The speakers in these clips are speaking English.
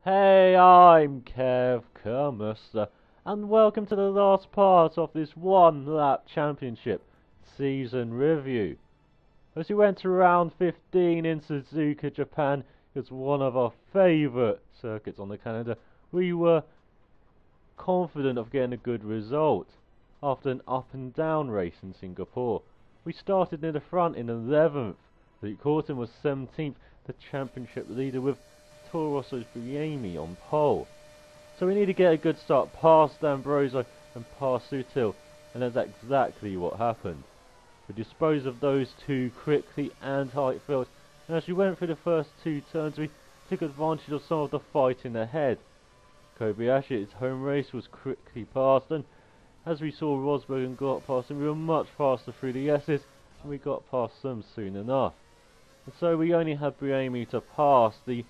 Hey, I'm Kev Kermuster, and welcome to the last part of this one lap championship season review. As we went to round 15 in Suzuka, Japan, it's one of our favourite circuits on the calendar. We were confident of getting a good result after an up and down race in Singapore. We started in the front in 11th, Luke Horton was 17th, the championship leader with Toro Rosso's Briami on pole. So we need to get a good start past D'Ambrosio and past Sutil, and that's exactly what happened. We disposed of those two quickly and tight-filled, and as we went through the first two turns we took advantage of some of the fight in ahead. Kobayashi's home race was quickly passed, and as we saw Rosberg and got past him, we were much faster through the S's, and we got past them soon enough. And so we only had Briami to pass the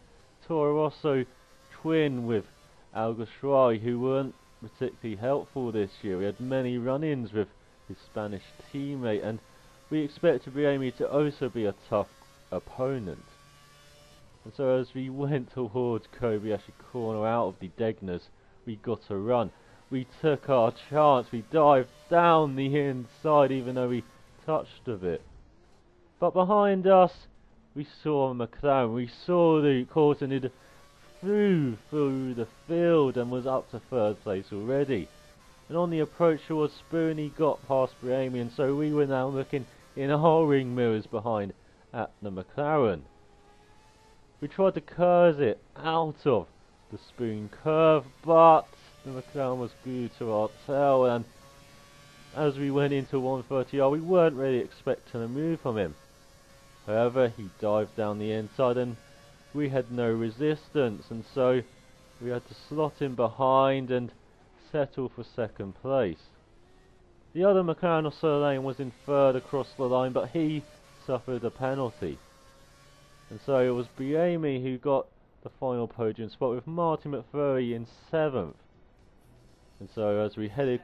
Toro Rosso twin with Alguersuari, who weren't particularly helpful this year. We had many run-ins with his Spanish teammate, and we expected Briami to also be a tough opponent. And so as we went towards Kobayashi corner out of the Degners, we got a run. We took our chance, we dived down the inside even though we touched a bit. But behind us, we saw McLaren, we saw Luke Horton, who flew through the field and was up to third place already. And on the approach towards Spoon, he got past Briami, and so we were now looking in our ring mirrors behind at the McLaren. We tried to curse it out of the Spoon curve, but the McLaren was glued to our tail, and as we went into 130R, we weren't really expecting a move from him. However, he dived down the inside and we had no resistance, and so we had to slot in behind and settle for second place. The other McLaren of Sir Lane was in third across the line, but he suffered a penalty. And so it was Briami who got the final podium spot with Martin McFurry in 7th. And so as we headed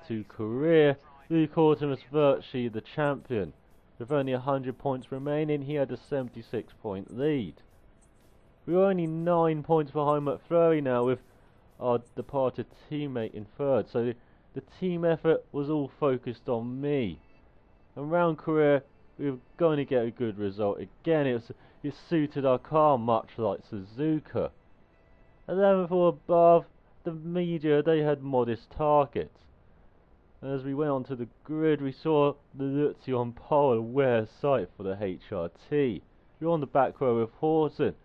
to Korea, Luke Horton was virtually the champion. With only 100 points remaining, he had a 76-point lead. We were only 9 points behind McFlurry now, with our departed teammate in third, so the team effort was all focused on me. And round Korea, we were going to get a good result again. It suited our car much like Suzuka. 11th or above, the media, they had modest targets. And as we went onto the grid, we saw the Luzzi on pole, a rare sight for the HRT. We were on the back row with Horton,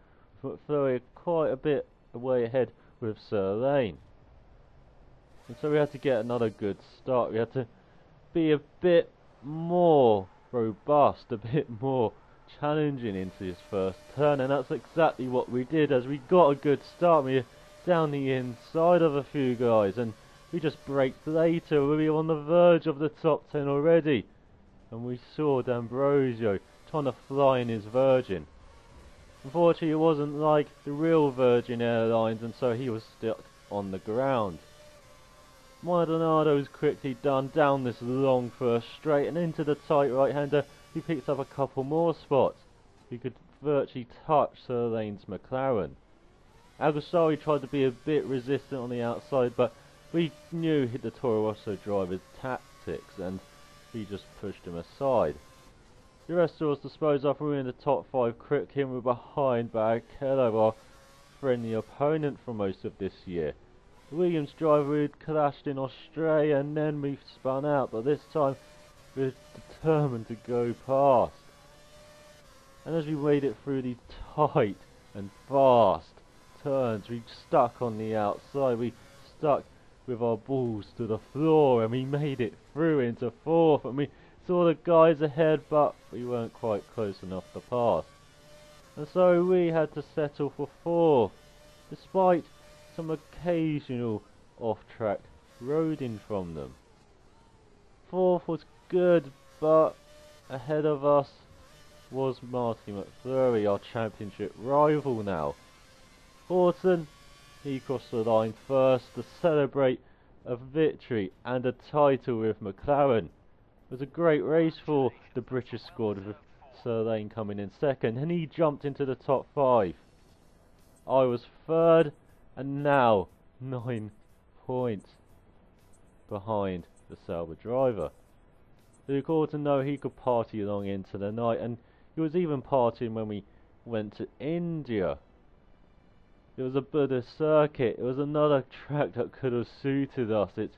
but McFlurry quite a bit away ahead with Sir Lane. And so we had to get another good start. We had to be a bit more robust, a bit more challenging into this first turn, and that's exactly what we did. As we got a good start, we were down the inside of a few guys, and we just braked later. We were on the verge of the top 10 already, and we saw D'Ambrosio trying to fly in his Virgin. Unfortunately, it wasn't like the real Virgin Airlines, and so he was stuck on the ground. Maldonado was quickly done down this long first straight and into the tight right-hander. He picked up a couple more spots. He could virtually touch Sir Lane's McLaren. Alguersuari tried to be a bit resistant on the outside, but we knew the Toro Rosso driver's tactics, and he just pushed him aside. The rest of us disposed of. We were in the top 5 quickly, and we were behind Barrichello, our friendly opponent for most of this year. The Williams driver had clashed in Australia, and then we spun out, but this time we were determined to go past. And as we made it through the tight and fast turns, we stuck on the outside. We stuck with our balls to the floor, and we made it through into 4th, and we saw the guys ahead, but we weren't quite close enough to pass. And so we had to settle for 4th, despite some occasional off-track roading from them. 4th was good, but ahead of us was Martin McFlurry, our championship rival now. Horton, he crossed the line first to celebrate a victory and a title with McLaren. It was a great race for the British squad, with Sir Lane coming in second, and he jumped into the top 5. I was third, and now 9 points behind the Sauber driver. Luke Orton, though, he could party along into the night, and he was even partying when we went to India. It was a Buddhist circuit. It was another track that could have suited us. It's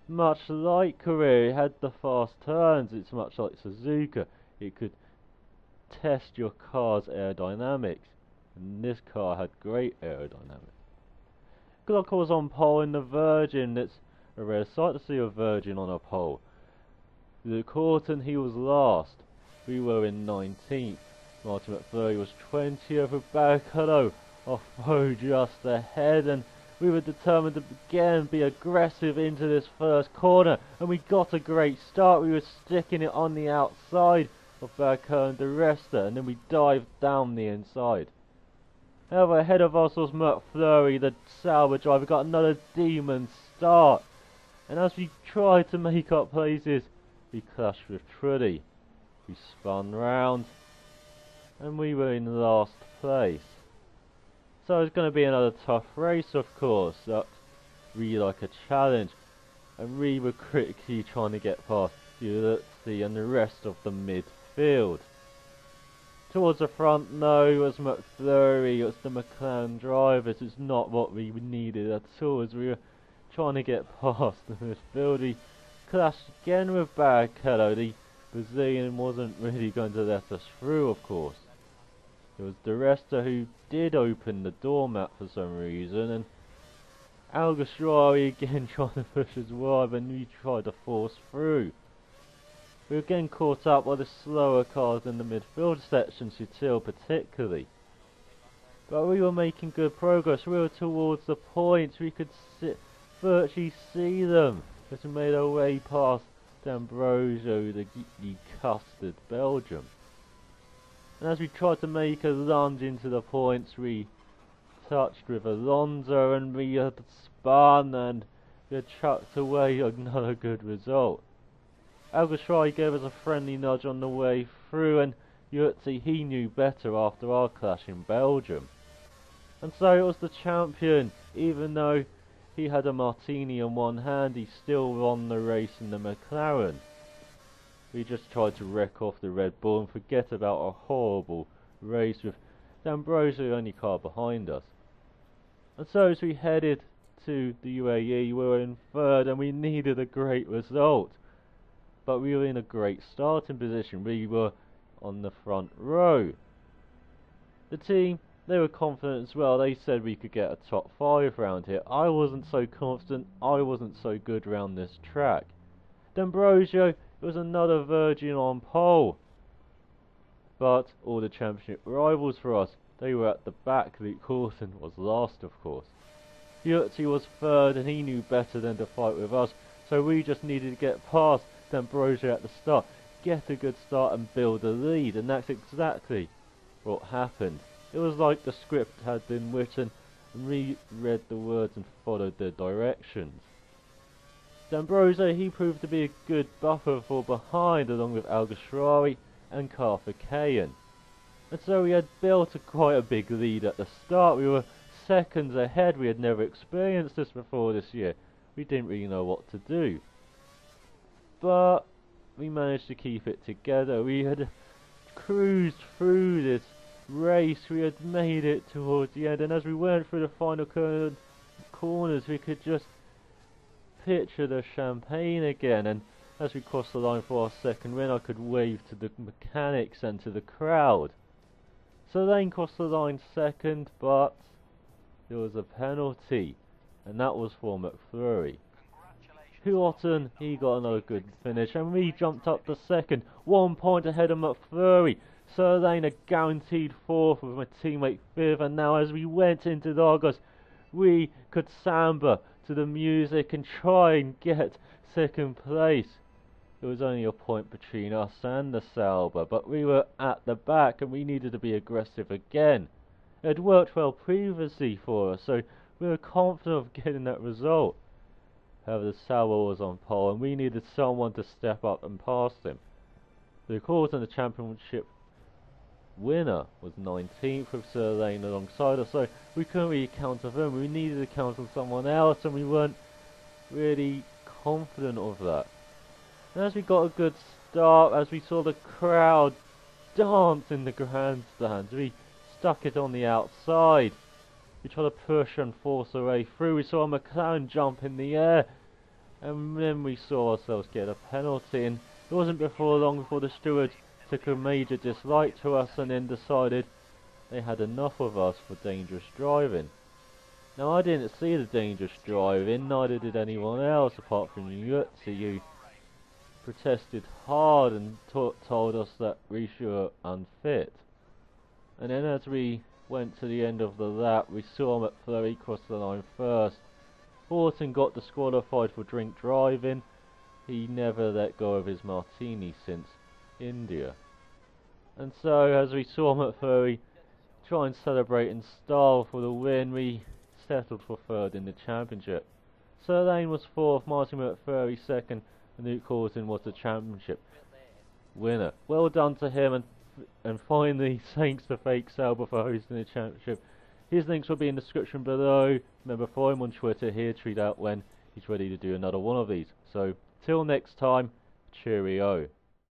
much like Korea. It had the fast turns. It's much like Suzuka. It could test your car's aerodynamics, and this car had great aerodynamics. Glock was on pole in the Virgin. It's a rare sight to see a Virgin on a pole. Luke Orton, he was last. We were in 19th. Martin McFlurry was 20th with Barrichello off-road just ahead, and we were determined to again be aggressive into this first corner, and we got a great start. We were sticking it on the outside of Barrichello and De Resta, and then we dived down the inside. However, ahead of us was McFlurry, the Sauber driver, got another demon start, and as we tried to make up places, we clashed with Trulli. We spun round, and we were in last place. So it's going to be another tough race, of course. That's really like a challenge, and we were critically trying to get past Uluzzi and the rest of the midfield. Towards the front, no, it was McFlurry, it was the McLaren drivers. It's not what we needed at all, as we were trying to get past the midfield. We clashed again with Barrichello. The Brazilian wasn't really going to let us through, of course. It was De Resta who did open the doormat for some reason, and Alguersuari again trying to push us wide when we tried to force through. We were getting caught up by the slower cars in the midfield section, Sutil particularly. But we were making good progress. We were towards the points. We could virtually see them as we made our way past D'Ambrosio, the custard Belgium. And as we tried to make a lunge into the points, we touched with Alonso, and we had spun, and we had chucked away another good result. Alguersuari gave us a friendly nudge on the way through, and Uluzzi, he knew better after our clash in Belgium. And so it was the champion. Even though he had a martini in one hand, he still won the race in the McLaren. We just tried to wreck off the Red Bull and forget about a horrible race with D'Ambrosio the only car behind us. And so as we headed to the UAE, we were in third, and we needed a great result. But we were in a great starting position. We were on the front row. The team, they were confident as well. They said we could get a top 5 round here. I wasn't so confident. I wasn't so good round this track. D'Ambrosio, it was another Virgin on pole. But all the championship rivals for us, they were at the back. Luke Orton was last, of course. Uluzzi was third, and he knew better than to fight with us. So we just needed to get past D'Ambrosio at the start, get a good start and build a lead, and that's exactly what happened. It was like the script had been written, and we read the words and followed the directions. D'Ambrosio, he proved to be a good buffer for behind, along with Alguersuari and Karthikeyan. And so we had built quite a big lead at the start. We were seconds ahead. We had never experienced this before this year. We didn't really know what to do. But we managed to keep it together. We had cruised through this race. We had made it towards the end, and as we went through the final corners, we could just picture the champagne again. And as we crossed the line for our second win, I could wave to the mechanics and to the crowd. So Lane crossed the line second, but there was a penalty, and that was for McFlurry. Orton, he got another good finish, and we jumped up to second, 1 point ahead of McFlurry. Sir Lane a guaranteed fourth with my teammate fifth, and now as we went into Lagos, we could samba to the music and try and get second place. It was only a point between us and the Sauber, but we were at the back and we needed to be aggressive again. It had worked well previously for us, so we were confident of getting that result. However, the Sauber was on pole, and we needed someone to step up and pass him. Luke Orton, the championship Winner was 19th with Sir Lane alongside us, so we couldn't really count on them. We needed to count on someone else, and we weren't really confident of that. And as we got a good start, as we saw the crowd dance in the grandstands, we stuck it on the outside. We tried to push and force our way through. We saw a McLaren jump in the air, and then we saw ourselves get a penalty. And it wasn't long before the stewards took a major dislike to us and then decided they had enough of us for dangerous driving. Now, I didn't see the dangerous driving, neither did anyone else apart from Yutzi, who protested hard and told us that we were unfit. And then as we went to the end of the lap, we saw McFlurry cross the line first. Horton got disqualified for drink driving. He never let go of his martini since India. And so as we saw McFlurry try and celebrate in style for the win, we settled for third in the championship. Sir Lane was fourth, Martin McFlurry second, and Luke Horton was the championship winner. Well done to him, and finally thanks to Fake Sauber for hosting the championship. His links will be in the description below. Remember, follow him on Twitter. He'll tweet out when he's ready to do another one of these. So till next time, cheerio.